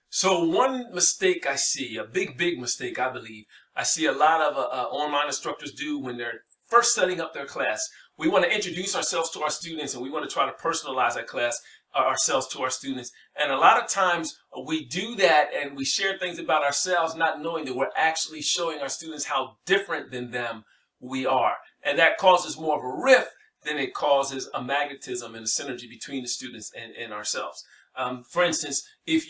So one mistake I see, a big mistake I believe, I see a lot of online instructors do when they're first setting up their class. We want to introduce ourselves to our students and we want to try to personalize our class, ourselves to our students. And a lot of times we do that and we share things about ourselves not knowing that we're actually showing our students how different than them we are. And that causes more of a rift than it causes a magnetism and a synergy between the students and ourselves. For instance, if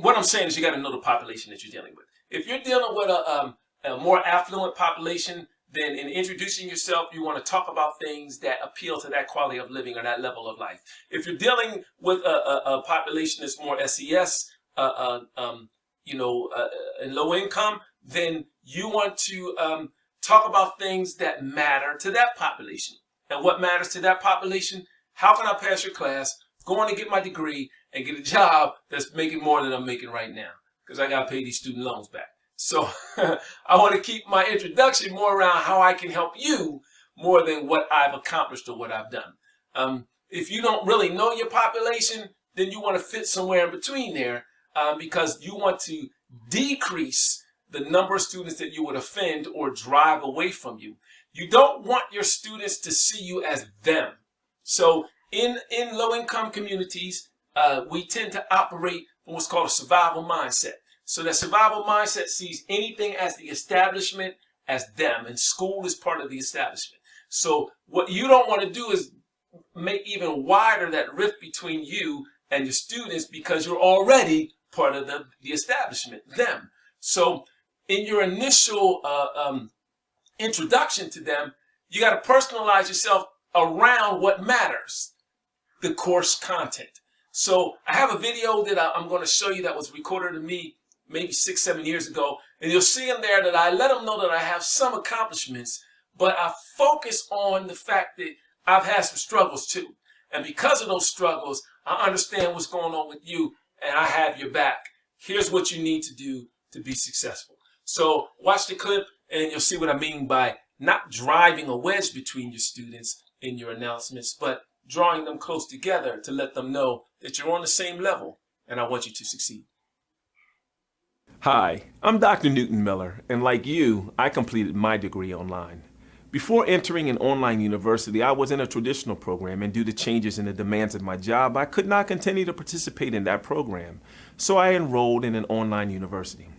what I'm saying is you got to know the population that you're dealing with. If you're dealing with a more affluent population, then in introducing yourself, you want to talk about things that appeal to that quality of living or that level of life. If you're dealing with a population that's more SES, and low income, then you want to talk about things that matter to that population. And what matters to that population? How can I pass your class, go on and get my degree, and get a job that's making more than I'm making right now? Because I got to pay these student loans back. So I want to keep my introduction more around how I can help you more than what I've accomplished or what I've done. If you don't really know your population, then you want to fit somewhere in between there because you want to decrease the number of students that you would offend or drive away from you. You don't want your students to see you as them. So in low-income communities, we tend to operate from what's called a survival mindset. So that survival mindset sees anything as the establishment as them, and school is part of the establishment. So what you don't want to do is make even wider that rift between you and your students because you're already part of the establishment, them. So in your initial introduction to them, you got to personalize yourself around what matters, the course content. So I have a video that I'm going to show you that was recorded to me maybe 6-7 years ago, and you'll see in there that I let them know that I have some accomplishments, but I focus on the fact that I've had some struggles too. And because of those struggles, I understand what's going on with you, and I have your back. Here's what you need to do to be successful. So watch the clip, and you'll see what I mean by not driving a wedge between your students in your announcements, but drawing them close together to let them know that you're on the same level, and I want you to succeed. Hi, I'm Dr. Newton Miller, and like you, I completed my degree online. Before entering an online university, I was in a traditional program, and due to changes in the demands of my job, I could not continue to participate in that program, so I enrolled in an online university.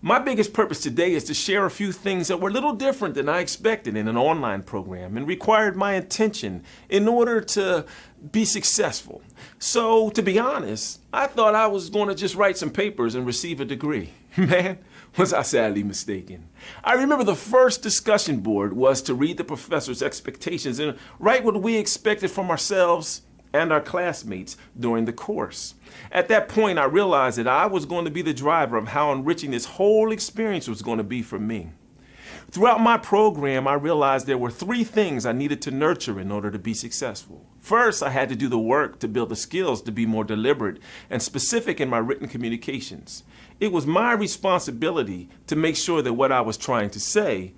My biggest purpose today is to share a few things that were a little different than I expected in an online program and required my attention in order to be successful. So, to be honest, I thought I was going to just write some papers and receive a degree. Man, was I sadly mistaken. I remember the first discussion board was to read the professor's expectations and write what we expected from ourselves and our classmates during the course. At that point, I realized that I was going to be the driver of how enriching this whole experience was going to be for me. Throughout my program, I realized there were 3 things I needed to nurture in order to be successful. First, I had to do the work to build the skills to be more deliberate and specific in my written communications. It was my responsibility to make sure that what I was trying to say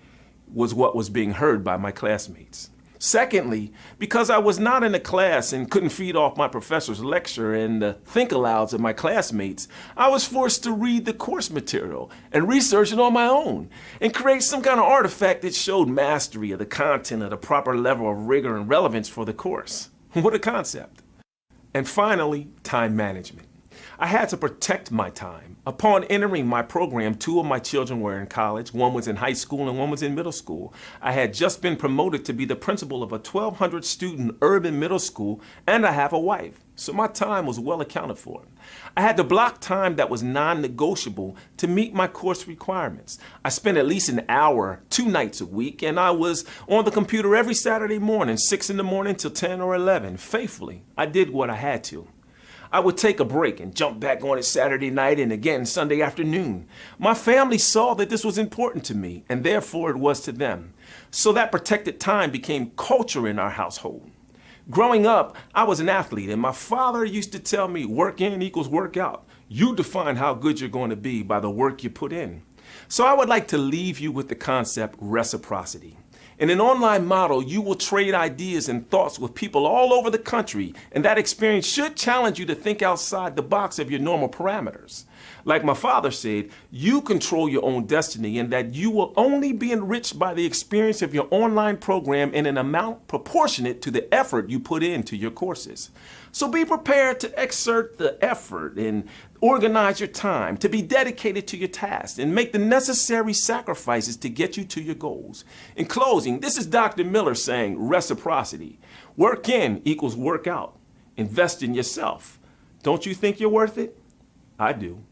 was what was being heard by my classmates. Secondly, because I was not in a class and couldn't feed off my professor's lecture and the think-alouds of my classmates, I was forced to read the course material and research it on my own and create some kind of artifact that showed mastery of the content at a proper level of rigor and relevance for the course. What a concept. And finally, time management. I had to protect my time. Upon entering my program, 2 of my children were in college. One was in high school and one was in middle school. I had just been promoted to be the principal of a 1,200 student urban middle school, and I have a wife. So my time was well accounted for. I had to block time that was non-negotiable to meet my course requirements. I spent at least an hour 2 nights a week, and I was on the computer every Saturday morning, 6 in the morning till 10 or 11. Faithfully, I did what I had to. I would take a break and jump back on it Saturday night and again Sunday afternoon. My family saw that this was important to me, and therefore it was to them. So that protected time became culture in our household. Growing up, I was an athlete, and my father used to tell me, work in equals work out. You define how good you're going to be by the work you put in. So I would like to leave you with the concept reciprocity. In an online model, you will trade ideas and thoughts with people all over the country, and that experience should challenge you to think outside the box of your normal parameters. Like my father said, you control your own destiny, and that you will only be enriched by the experience of your online program in an amount proportionate to the effort you put into your courses. So be prepared to exert the effort and organize your time, to be dedicated to your task, and make the necessary sacrifices to get you to your goals. In closing, this is Dr. Miller saying reciprocity. Work in equals work out. Invest in yourself. Don't you think you're worth it? I do.